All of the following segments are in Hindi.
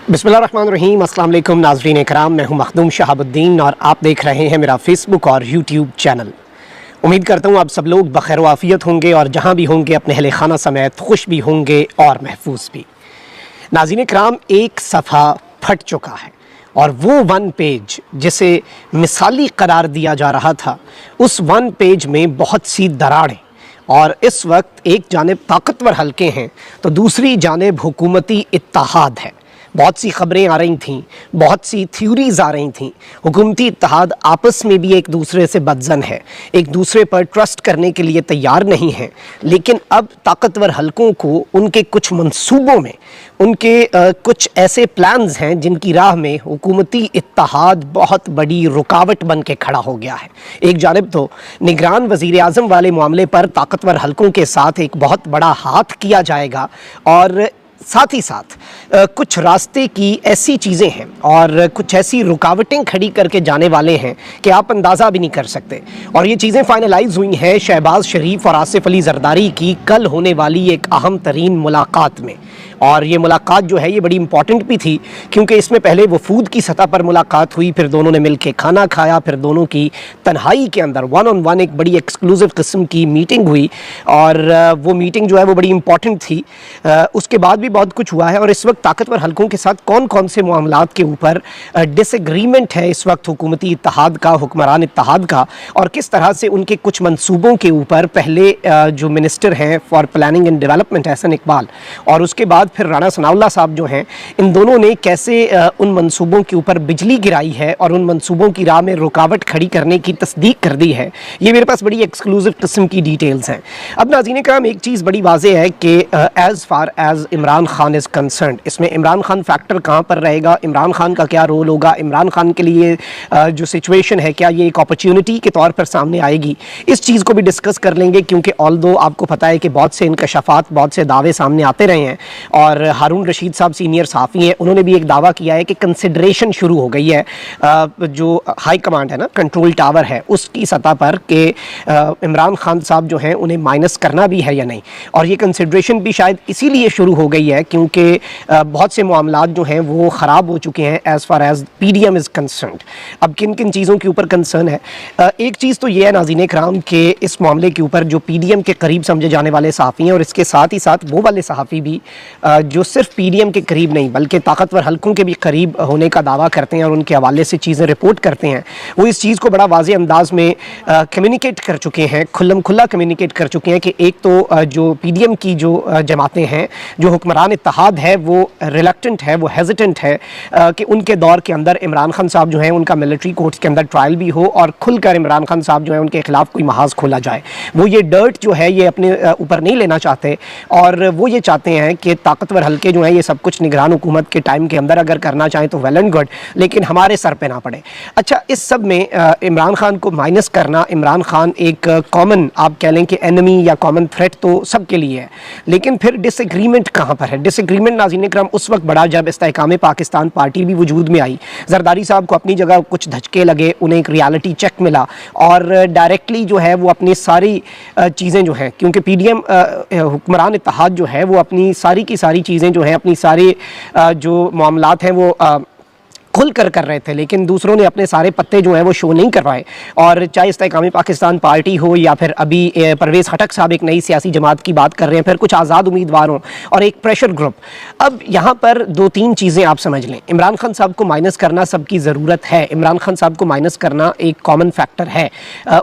बिस्मिल्लाहिर्रहमानिर्रहीम। अस्सलाम वालेकुम नाज़रीन इकराम, मैं हूं मखदूम शहाबुद्दीन और आप देख रहे हैं मेरा फेसबुक और यूट्यूब चैनल। उम्मीद करता हूं आप सब लोग बखैर आफियत होंगे और जहां भी होंगे अपने अहले खाना समेत खुश भी होंगे और महफूज भी। नाज़रीन इकराम, एक सफ़ा फट चुका है और वो वन पेज जिसे मिसाली करार दिया जा रहा था, उस वन पेज में बहुत सी दरारें और इस वक्त एक जानिब ताकतवर हलके हैं तो दूसरी जानिब हुकूमती इत्तेहाद है। बहुत सी ख़बरें आ रही थीं, बहुत सी थ्योरीज़ आ रही थीं। हुकूमती इत्तेहाद आपस में भी एक दूसरे से बदज़न है, एक दूसरे पर ट्रस्ट करने के लिए तैयार नहीं है। लेकिन अब ताकतवर हलकों को उनके कुछ मंसूबों में उनके कुछ ऐसे प्लान्स हैं जिनकी राह में हुकूमती इत्तेहाद बहुत बड़ी रुकावट बन के खड़ा हो गया है। एक जानिब तो निगरान वज़ीर आज़म वाले मामले पर ताकतवर हलकों के साथ एक बहुत बड़ा हाथ किया जाएगा और साथ ही साथ कुछ रास्ते की ऐसी चीज़ें हैं और कुछ ऐसी रुकावटें खड़ी करके जाने वाले हैं कि आप अंदाज़ा भी नहीं कर सकते। और ये चीज़ें फाइनलाइज हुई हैं शहबाज शरीफ और आसिफ अली जरदारी की कल होने वाली एक अहम तरीन मुलाकात में। और ये मुलाकात जो है ये बड़ी इंपॉर्टेंट भी थी क्योंकि इसमें पहले वफूद की सतह पर मुलाकात हुई, फिर दोनों ने मिलकर खाना खाया, फिर दोनों की तन्हाई के अंदर वन ऑन वन एक बड़ी एक्सक्लूसिव किस्म की मीटिंग हुई और वो मीटिंग जो है वो बड़ी इंपॉर्टेंट थी। उसके बाद भी बहुत कुछ हुआ है और इस वक्त ताकतवर हलकों के साथ कौन कौन से मामलात के ऊपर डिसएग्रीमेंट है इस वक्त हुकूमती इत्तेहाद का, हुक्मरान इत्तेहाद का, और किस तरह से उनके कुछ मंसूबों के ऊपर पहले जो मिनिस्टर हैं for planning and development Ahsan Iqbal और उसके बाद फिर राना सनाउल्लाह साहब जो हैं, इन दोनों ने कैसे उन मंसूबों के ऊपर बिजली गिराई है और उन मंसूबों की राह में रुकावट खड़ी करने की तस्दीक कर दी है। ये मेरे पास बड़ी एक्सक्लूसिव किस्म की डिटेल्स हैं। अब नाज़रीन कराम, एक चीज़ बड़ी वाज़ेह है कि as far as Imran Khan is concerned, इसमें इमरान खान फैक्टर कहाँ पर रहेगा, इमरान खान का क्या रोल होगा, इमरान खान के लिए जो सिचुएशन है क्या ये एक अपॉर्चुनिटी के तौर पर सामने आएगी, इस चीज़ को भी डिस्कस कर लेंगे। क्योंकि ऑल्दो आपको पता है कि बहुत से इनकशाफात, बहुत से दावे सामने आते रहे हैं और हारून रशीद साहब सीनियर सहाफ़ी हैं, उन्होंने भी एक दावा किया है कि कंसिडरेशन शुरू हो गई है जो हाई कमांड है ना, कंट्रोल टावर है, उसकी सतह पर कि इमरान खान साहब जो हैं उन्हें माइनस करना भी है या नहीं। और ये कंसिडरेशन भी शायद इसीलिए शुरू हो गई है क्योंकि बहुत से मामलात जो हैं वो ख़राब हो चुके हैं as far as PDM is concerned. अब किन किन चीज़ों के ऊपर कंसर्न है, एक चीज़ तो ये है नाज़रीन इकराम कि इस मामले के ऊपर जो PDM के करीब समझे जाने वाले सहाफ़ी हैं और इसके साथ ही साथ वो वाले सहाफ़ी भी जो सिर्फ PDM के करीब नहीं बल्कि ताकतवर हलकों के भी करीब होने का दावा करते हैं और उनके हवाले से चीज़ें रिपोर्ट करते हैं, वो इस चीज़ को बड़ा वाज़ेह अंदाज में कम्युनिकेट कर चुके हैं, खुल्लम खुल्ला कम्युनिकेट कर चुके हैं कि एक तो जो PDM की जो जमातें हैं, जो हुक्मरान इत्तेहाद है, वो रिलक्टेंट है, वो हेजिटेंट है कि उनके दौर के अंदर इमरान खान साहब जो हैं उनका मिलिट्री कोर्ट्स के अंदर ट्रायल भी हो और खुलकर इमरान खान साहब जो है उनके खिलाफ कोई महाज खोला जाए। वो ये डर्ट जो है ये अपने ऊपर नहीं लेना चाहते और वो ये चाहते हैं कि ताकतवर हलके जो हैं ये सब कुछ निगरान हुकूमत के टाइम के अंदर अगर करना चाहें तो वेल एंड गुड, लेकिन हमारे सर पे ना पड़े। अच्छा, इस सब में इमरान खान को माइनस करना, इमरान खान एक कॉमन आप कह लें कि एनिमी या कॉमन थ्रेट तो सबके लिए है, लेकिन फिर डिसएग्रीमेंट कहाँ पर है? डिसएग्रीमेंट नाज़रीन इकराम उस वक्त बड़ा जब इस्तेहकाम पाकिस्तान पार्टी भी वजूद में आई, जरदारी साहब को अपनी जगह कुछ धचके लगे, उन्हें एक रियलिटी चेक मिला और डायरेक्टली जो है वो अपनी सारी चीज़ें जो हैं, क्योंकि PDM हुक्मरान इत्तेहाद जो है वो अपनी सारी की सारी चीज़ें जो हैं, अपनी सारी जो मामलात हैं वो खुल कर रहे थे, लेकिन दूसरों ने अपने सारे पत्ते जो हैं वो शो नहीं करवाए। और चाहे इस्तेहकाम पाकिस्तान पार्टी हो या फिर अभी परवेज़ खटक साहब एक नई सियासी जमात की बात कर रहे हैं, फिर कुछ आज़ाद उम्मीदवार हों और एक प्रेशर ग्रुप। अब यहाँ पर दो तीन चीज़ें आप समझ लें, इमरान खान साहब को माइनस करना सबकी ज़रूरत है, इमरान खान साहब को माइनस करना एक कॉमन फैक्टर है,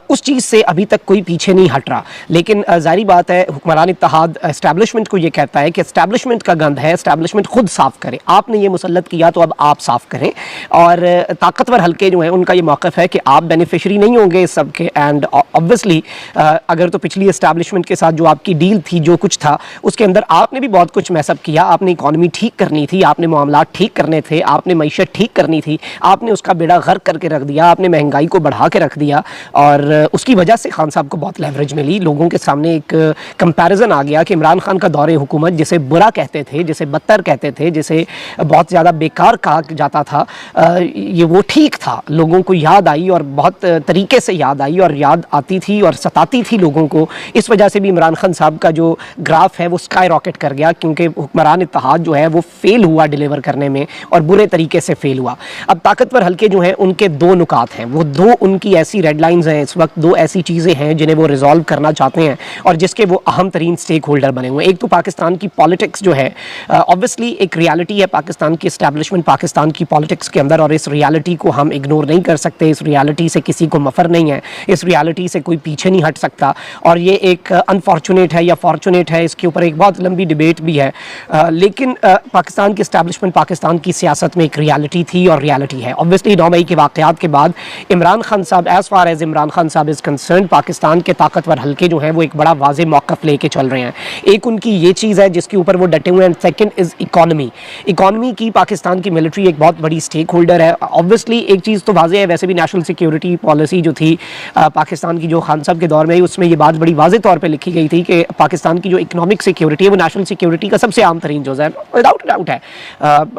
उस चीज़ से अभी तक कोई पीछे नहीं हट रहा। लेकिन ज़ाहिर बात है हुक्मरान इत्तेहाद एस्टैब्लिशमेंट को ये कहता है कि एस्टैब्लिशमेंट का गंद है, एस्टैब्लिशमेंट खुद साफ़ करे, आपने ये मुसल्लत किया तो अब आप साफ़ करें। और ताकतवर हलके जो हैं उनका ये मौक़िफ़ है कि आप बेनिफिशरी नहीं होंगे इस सब के। एंड ऑब्वियसली अगर तो पिछली एस्टैब्लिशमेंट के साथ जो आपकी डील थी, जो कुछ था उसके अंदर आपने भी बहुत कुछ मैसअप किया, आपने इकॉनमी ठीक करनी थी, आपने मामलात ठीक करने थे, आपने मईशत ठीक करनी थी, आपने उसका बेड़ा गर्क करके रख दिया, आपने महंगाई को बढ़ा के रख दिया और उसकी वजह से खान साहब को बहुत लेवरेज मिली। लोगों के सामने एक कंपैरिजन आ गया कि इमरान खान का दौरे हुकूमत जिसे बुरा कहते थे, जिसे बदतर कहते थे, जिसे बहुत ज़्यादा बेकार कहा जाता था, ये वो ठीक था, लोगों को याद आई और बहुत तरीके से याद आई और याद आती थी और सताती थी लोगों को। इस वजह से भी इमरान खान साहब का जो ग्राफ है वो स्काई रॉकेट कर गया, क्योंकि हुक्मरान इत्तेहाद जो है वो फेल हुआ डिलीवर करने में और बुरे तरीके से फेल हुआ। अब ताकतवर हल्के जो हैं उनके दो नुकात हैं, वो दो उनकी ऐसी रेड लाइंस हैं इस वक्त, दो ऐसी चीज़ें हैं जिन्हें वो रिजॉल्व करना चाहते हैं और जिसके वो अहम तरीन स्टेक होल्डर बने हुए हैं। एक तो पाकिस्तान की पॉलिटिक्स जो है, ऑब्वियसली एक रियलिटी है पाकिस्तान की एस्टैब्लिशमेंट पाकिस्तान की पॉलिटिक्स के अंदर, और इस रियलिटी को हम इग्नोर नहीं कर सकते। इस रियलिटी से किसी को मफर नहीं है, इस रियलिटी से कोई पीछे नहीं हट सकता और ये एक अनफॉर्चुनेट है या फॉर्चुनेट है, इसके ऊपर एक बहुत लंबी डिबेट भी है। लेकिन पाकिस्तान की एस्टैब्लिशमेंट पाकिस्तान की सियासत में एक रियलिटी थी और रियलिटी है। ऑब्वियसली 9 मई के वाक़यात के बाद इमरान खान साहब, as far as Imran Khan साहब इज़ कंसर्न, पाकिस्तान के ताकतवर हल्के जो हैं वो एक बड़ा वाज़ेह मौक़िफ़ लेके चल रहे हैं। एक उनकी ये चीज़ है जिसके ऊपर वो डटे हुए हैं, and second is economy. Economy की पाकिस्तान की मिलिट्री एक बहुत बड़ी स्टेक होल्डर है। ऑब्वियसली एक चीज़ तो वाज़ेह है, वैसे भी नेशनल सिक्योरिटी पॉलिसी जो थी पाकिस्तान की, जो खान साहब के दौर में, उसमें ये बात बड़ी वाज़ेह तौर पर लिखी गई थी कि पाकिस्तान की जो इकनॉमिक सिक्योरिटी है वो नेशनल सिक्योरिटी का सबसे आम तरीन जुज़ है, विदाउट डाउट है।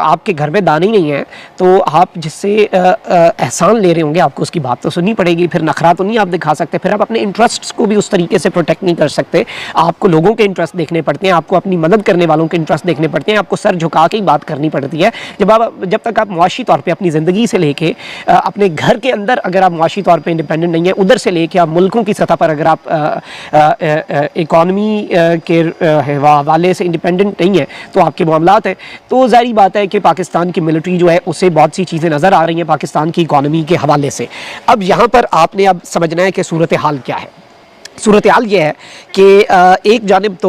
आपके घर में दाने ही नहीं है तो आप जिससे एहसान ले रहे होंगे आपको उसकी बात तो सुननी पड़ेगी, फिर नखरा तो नहीं आप दिखा सकते, फिर आप अपने इंटरेस्ट्स को भी उस तरीके से प्रोटेक्ट नहीं कर सकते। आपको लोगों के इंटरेस्ट देखने पड़ते हैं, आपको अपनी मदद करने वालों के इंटरेस्ट देखने पड़ते हैं, आपको सर झुका के ही बात करनी पड़ती है। जब तक आप मुआशी तौर पर अपनी ज़िंदगी से लेके अपने घर के अंदर अगर आप मुआशी तौर पर इंडिपेंडेंट नहीं है, उधर से लेके आप मुल्कों की सतह पर अगर आप इकॉनमी के हवाले से इंडिपेंडेंट नहीं है तो आपके मामलात हैं। तो ज़ाहिर बात है कि पाकिस्तान की मिलिट्री जो है उससे बहुत सी चीज़ें नज़र आ रही हैं पाकिस्तान की इकॉनमी के हवाले से। अब यहाँ पर आपने अब समझना है कि सूरत हाल क्या है। सूरत हाल ये है कि एक जानिब तो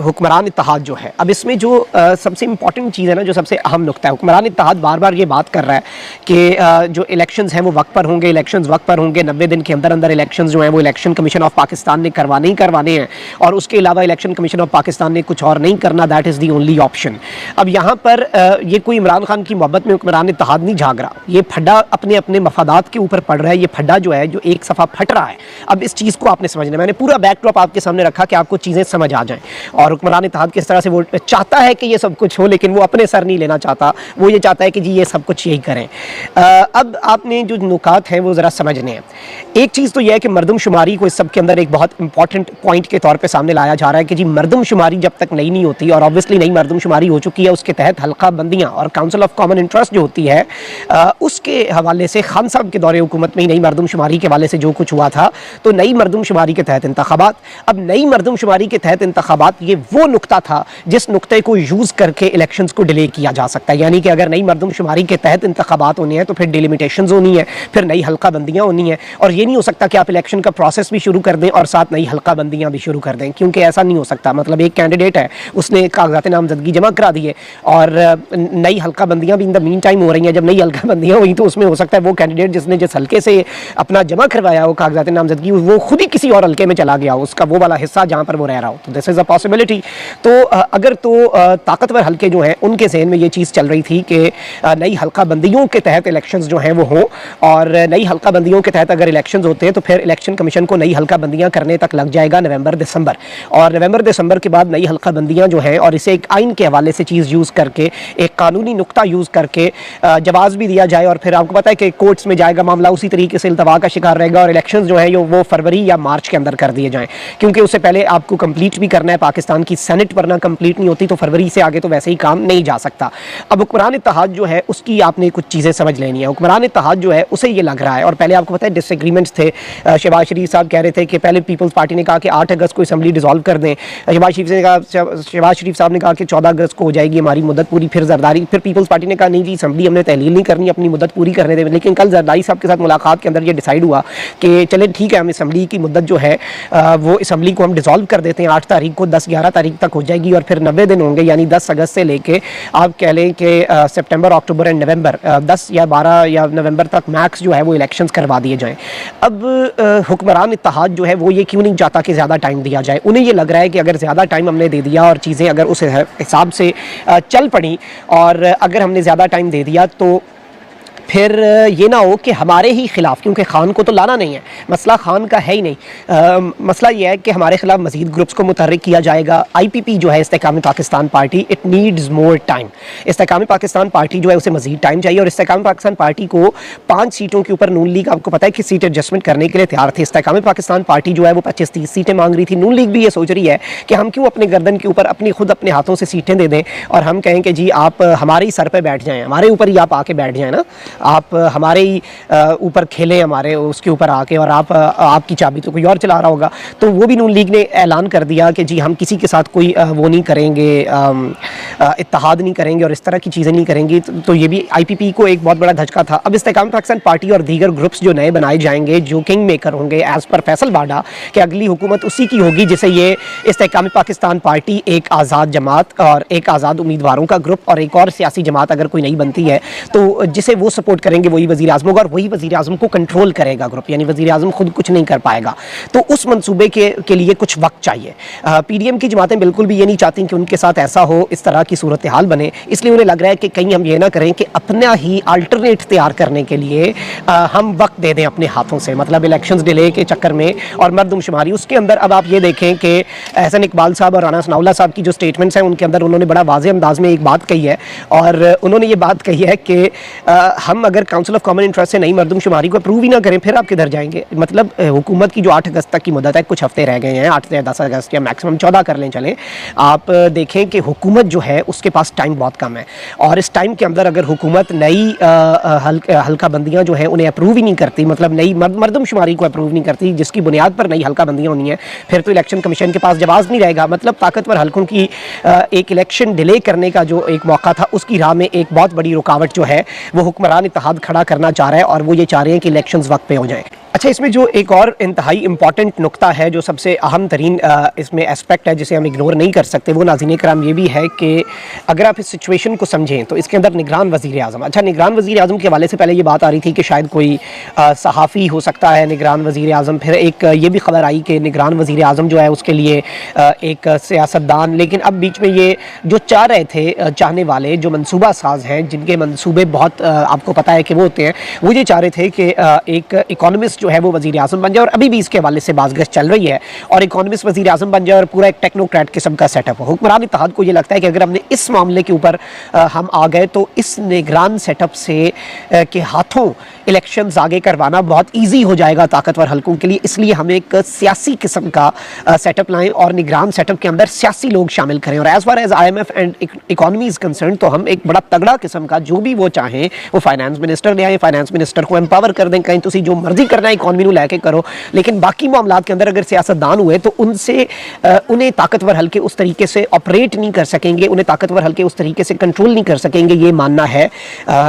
हुक्मरान इत्तेहाद जो है, अब इसमें जो सबसे इंपॉर्टेंट चीज़ है ना, जो सबसे अहम नुक्ता है, हुक्मरान इत्तेहाद बार बार ये बात कर रहा है कि जो इलेक्शंस हैं वो वक्त पर होंगे, इलेक्शंस वक्त पर होंगे, 90 दिन के अंदर अंदर इलेक्शंस जो हैं वो इलेक्शन कमीशन ऑफ पाकिस्तान ने करवाने ही करवाने हैं, और उसके अलावा इलेक्शन कमीशन ऑफ पाकिस्तान ने कुछ और नहीं करना, that is the only option. अब यहाँ पर ये कोई इमरान खान की मोहब्बत में हुक्मरान इत्तेहाद नहीं झाग रहा, ये फड्डा अपने अपने मफादात के ऊपर पड़ रहा है। ये फड्डा जो है, जो एक सफ़ा फट रहा है, अब इस चीज़ को आपने समझना है। मैंने पूरा बैकड्रॉप आपके सामने रखा कि आपको चीज़ें समझ आ जाएं, और हुक्मरान इत्तेहाद किस तरह से वो चाहता है कि ये सब कुछ हो, लेकिन वो अपने सर नहीं लेना चाहता, वो ये चाहता है कि जी ये सब कुछ यही करें। अब आपने जो नुकात हैं वो ज़रा समझने हैं। एक चीज़ तो यह है कि मरदमशुमारी को इस सब के अंदर एक बहुत इंपॉर्टेंट पॉइंट के तौर पर सामने लाया जा रहा है कि जी मरदमशुमारी जब तक नई नहीं होती, और ऑब्वियसली नई मरदमशुमारी हो चुकी है, उसके तहत हल्का बंदियाँ और काउंसिल ऑफ कॉमन इंटरेस्ट जो होती है उसके हवाले से खान साहब के दौरे हुकूमत में ही नई मरदमशुमारी के हवाले से जो कुछ हुआ था, तो नई मरदमशुमारी के तहत इंतखाबात। अब नई मरदमशुमारी के तहत इंतखाबात ये वो नुक्ता था जिस नुक्ते को यूज़ करके इलेक्शंस को डिले किया जा सकता है। यानी कि अगर नई मरदमशुमारी के तहत इंतखाबात होने हैं तो फिर डिलिमिटेशंस होनी है, फिर नई हल्का बंदियाँ होनी है, और ये नहीं हो सकता कि आप इलेक्शन का प्रोसेस भी शुरू कर दें और साथ नई हल्का बंदियाँ भी शुरू कर दें, क्योंकि ऐसा नहीं हो सकता। मतलब एक कैंडिडेट है, उसने कागजात नामजदगी जमा करा दिए और नई हल्का बंदियाँ भी इन द मीन टाइम हो रही हैं। जब नई हल्का बंदियाँ हुई तो उसमें हो सकता है वो कैंडिडेट जिसने जिस हल्के से अपना जमा करवाया हो कागजात नामजदगी, वो खुद ही किसी और हल्के में चला गया हो, उसका वो वाला हिस्सा जहाँ पर वो रह रहा हो, तो दिस इज़ अ पॉसिबिलिटी। तो अगर तो ताकतवर हल्के जो हैं उनके ज़हन में ये चीज़ चल रही थी कि नई हल्का बंदियों के तहत इलेक्शंस जो हैं वो हों, और नई हल्का बंदियों के तहत अगर इलेक्शंस होते हैं तो फिर इलेक्शन कमीशन को नई हल्का बंदियाँ करने तक लग जाएगा नवंबर दिसंबर, और नवंबर दिसंबर के बाद नई हल्का बंदियाँ जो हैं, और इसे एक आइन के हवाले से चीज़ यूज़ करके, एक कानूनी नुक्ता यूज़ करके जवाज़ भी दिया जाए, और फिर आपको पता है कि कोर्ट्स में जाएगा मामला, उसी तरीके से इल्तवा का शिकार रहेगा, और इलेक्शंस जो है वो फरवरी या मार्च के अंदर कर दिए जाएँ, क्योंकि उससे पहले आपको कंप्लीट भी करना है पाकिस्तान की सेनेट, वरना कंप्लीट नहीं होती तो फरवरी से आगे तो वैसे ही काम नहीं जा सकता। अब हुक्मरान इत्तेहाद जो है उसकी आपने कुछ चीज़ें समझ लेनी है। हुक्मरान इत्तेहाद जो है उसे ये लग रहा है, और पहले आपको पता है डिसएग्रीमेंट्स थे। शहबाज शरीफ साहब कह रहे थे कि पहले पीपल्स पार्टी ने कहा कि 8 अगस्त को असम्बली डिसॉल्व कर दें, शहबाज शरीफ साहब ने कहा कि 14 अगस्त को हो जाएगी हमारी मुद्दत पूरी, फिर जरदारी, फिर पीपल्स पार्टी ने कहा नहीं जी असम्बली हमने तहलील नहीं करनी, अपनी मुद्दत पूरी करने दें। लेकिन कल जरदारी साहब के साथ मुलाकात के अंदर ये डिसाइड हुआ कि चले ठीक है, हम असम्बली की मुद्दत जो है वो असम्बली को हम डिसॉल्व कर देते हैं, 8 तारीख को 10-11 तारीख तक हो जाएगी, और फिर 90 दिन होंगे, यानी 10 अगस्त से लेके आप कह लें कि सितंबर, अक्टूबर एंड नवंबर, 10 या 12 या नवंबर तक मैक्स जो है वो इलेक्शंस करवा दिए जाएं। अब हुक्मरान इत्तेहाद जो है वो ये क्यों नहीं चाहता कि ज़्यादा टाइम दिया जाए? उन्हें ये लग रहा है कि अगर ज़्यादा टाइम हमने दे दिया और चीज़ें अगर उस हिसाब से चल पड़ी, और अगर हमने ज़्यादा टाइम दे दिया तो फिर ये ना हो कि हमारे ही खिलाफ, क्योंकि खान को तो लाना नहीं है, मसला खान का है ही नहीं, मसला ये है कि हमारे खिलाफ मजीद ग्रुप्स को मुतहर्रिक किया जाएगा। IPP जो है Istehkami Pakistan party, it needs more time. Istehkami Pakistan party जो है उसे मजीद टाइम चाहिए, और इस्तेकामी पाकिस्तान पार्टी को 5 सीटों के ऊपर नून लीग, आपको पता है कि सीट एडजस्टमेंट करने के लिए तैयार थे। इस्तेकामी पाकिस्तान पार्टी जो है वो 25-30 सीटें मांग रही थी। नून लीग भी ये सोच रही है कि हम क्यों अपने गर्दन के ऊपर खुद अपने हाथों से सीटें दे दें और हम कहें कि जी आप हमारे ही सर पे बैठ जाएं, हमारे ऊपर ही आप आके बैठ जाएं ना, आप हमारे ही ऊपर खेलें, हमारे उसके ऊपर आके, और आपकी चाबी तो कोई और चला रहा होगा। तो वो भी नून लीग ने ऐलान कर दिया कि जी हम किसी के साथ कोई वो नहीं करेंगे, इत्तेहाद नहीं करेंगे और इस तरह की चीज़ें नहीं करेंगी। तो ये भी IPP को एक बहुत बड़ा धचका था। अब इस्तेकाम पाकिस्तान पार्टी और दीगर ग्रुप्स जो नए बनाए जाएंगे, जो किंग मेकर होंगे एज़ पर फैसल बाडा, कि अगली हुकूमत उसी की होगी जिसे ये इस्तेकाम पाकिस्तान पार्टी, एक आज़ाद जमात और एक आज़ाद उम्मीदवारों का ग्रुप और एक और सियासी जमात अगर कोई नई बनती है तो जिसे वो सपोर्ट करेंगे वही वज़ीर आज़म होगा, और वही वज़ीर आज़म को कंट्रोल करेगा ग्रुप, यानी वज़ीर आज़म खुद कुछ नहीं कर पाएगा। तो उस मंसूबे के लिए कुछ वक्त चाहिए। PDM की जमातें बिल्कुल भी ये नहीं चाहती कि उनके साथ ऐसा हो, इस तरह की सूरत हाल बने, इसलिए उन्हें लग रहा है कि कहीं हम ये ना करें कि अपना ही अल्टरनेट तैयार करने के लिए हम वक्त दे दें अपने हाथों से, मतलब इलेक्शंस डिले के चक्कर में और मरदमशुमारी। उसके अंदर अब आप ये देखें कि एहसन इकबाल साहब और राना सनाउल्लाह साहब की जो स्टेटमेंट्स हैं उनके अंदर उन्होंने बड़ा वाज़ेह अंदाज में एक बात कही है, और उन्होंने ये बात कही है कि हम अगर काउंसिल ऑफ कॉमन इंटरेस्ट से नई मरदमशुमारी को अप्रूव ही ना करें फिर आप किधर जाएंगे। मतलब हुकूमत की जो 8 अगस्त तक की मुद्दत है, कुछ हफ्ते रह गए हैं, 8 से 10 अगस्त या मैक्सिमम 14 कर लें चलें, आप देखें कि हुकूमत जो है उसके पास टाइम बहुत कम है, और इस टाइम के अंदर अगर हुकूमत नई हल्का बंदियाँ जो हैं उन्हें अप्रूव ही नहीं करती, मतलब नई मरदमशुमारी को अप्रूव नहीं करती जिसकी बुनियाद पर नई हल्का बंदियाँ होनी है, फिर तो इलेक्शन कमीशन के पास जवाब नहीं रहेगा। मतलब ताकतवर हल्कों की एक इलेक्शन डिले करने का जो एक मौका था उसकी राह में एक बहुत बड़ी रुकावट जो है वो हुक्मरान इत्तेहाद खड़ा करना चाह रहा है, और वो ये चाह रहे हैं कि इलेक्शंस वक्त पे हो जाएं। अच्छा, इसमें जो एक और इंतहाई इंपॉर्टेंट नुक्ता है, जो सबसे अहम तरीन इसमें एस्पेक्ट है जिसे हम इग्नोर नहीं कर सकते, वो नाज़रीन कराम ये भी है कि अगर आप इस सिचुएशन को समझें तो इसके अंदर निगरान वज़ीर आज़म, अच्छा निगरान वज़ीर आज़म के हवाले से पहले ये बात आ रही थी कि शायद कोई सहाफ़ी हो सकता है निगरान वज़ीर आज़म, फिर एक ये भी खबर आई कि निगरान वज़ीर आज़म जो है उसके लिए एक सियासतदान, लेकिन अब बीच में ये जो चाह रहे थे चाहने वाले जो मनसूबा साज हैं, जिनके मनसूबे बहुत आपको पता है कि वो होते हैं, वो ये चाह रहे थे कि एक इकोनॉमिस्ट जो है वो वज़ीर आज़म बन जाए, और अभी भी इसके हवाले से बाज़गश चल रही है, और इकोनॉमिस्ट वज़ीर आज़म बन जाए और पूरा एक टेक्नोक्रेट किस्म का सेटअप हो। हुक्मरान इत्तेहाद को ये लगता है कि अगर हमने इस मामले के ऊपर हम आ गए तो इस निगरान सेटअप से के हाथों इलेक्शंस आगे करवाना बहुत ईजी हो जाएगा ताकतवर हल्कों के लिए, इसलिए हमें एक सियासी किस्म का सेटअप लाएं और निगरान सेटअप के अंदर सियासी लोग शामिल करें, और as far as IMF and economy is concern तो हम एक बड़ा तगड़ा किस्म का जो भी वो चाहें वो फाइनेंस मिनिस्टर ले आए, फाइनेंस मिनिस्टर को एम्पावर कर दें, कहीं तुसी जो मर्जी करना है इकॉनमी को लेके करो, लेकिन बाकी मामलात के अंदर अगर सियासतदान हुए तो उनसे उन्हें ताकतवर हल्के उस तरीके से ऑपरेट नहीं कर सकेंगे, उन्हें ताकतवर हल्के उस तरीके से कंट्रोल नहीं कर सकेंगे, ये मानना है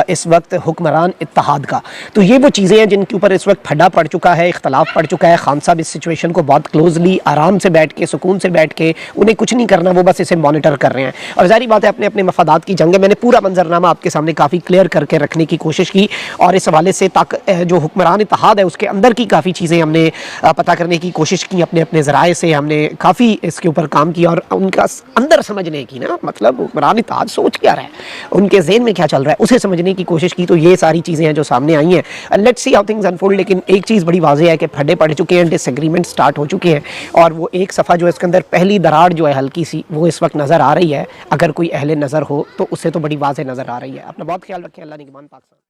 इस वक्त हुक्मरान इत्तेहाद का। तो ये वो चीज़ें हैं जिनके ऊपर इस वक्त फड्डा पड़ चुका है, इख्तलाफ पड़ चुका है। खान साहब इस सिचुएशन को बहुत क्लोजली आराम से बैठ के, सुकून से बैठ के, उन्हें कुछ नहीं करना, वो बस इसे मॉनिटर कर रहे हैं, और जारी बात है अपने अपने मफादात की जंग है। मैंने पूरा मंजरनामा आपके सामने काफ़ी क्लियर करके रखने की कोशिश की, और इस हवाले से जो हुक्मरान इत्तेहाद है उसके अंदर की काफ़ी चीज़ें हमने पता करने की कोशिश की, अपने अपने ज़राए से हमने काफ़ी इसके ऊपर काम किया, और उनका अंदर समझने की ना, मतलब हुक्मरान इत्तेहाद सोच क्या रहा है, उनके ज़हन में क्या चल रहा है, उसे समझने की कोशिश की। तो ये सारी चीज़ें हैं जो सामने आई हैं, let's see how things unfold. लेकिन एक चीज़ बड़ी वाज़ेह है कि फड्डे पड़ चुके हैं, डिसएग्रीमेंट स्टार्ट हो चुके हैं, और वो एक सफ़ा जो है इसके अंदर पहली दरार जो है हल्की सी वो इस वक्त नज़र आ रही है। अगर कोई अहले नज़र हो तो उससे तो बड़ी वाज़ेह नज़र आ रही है। अपना बहुत ख्याल रखें। अल्लाह निगहबान पाकिस्तान।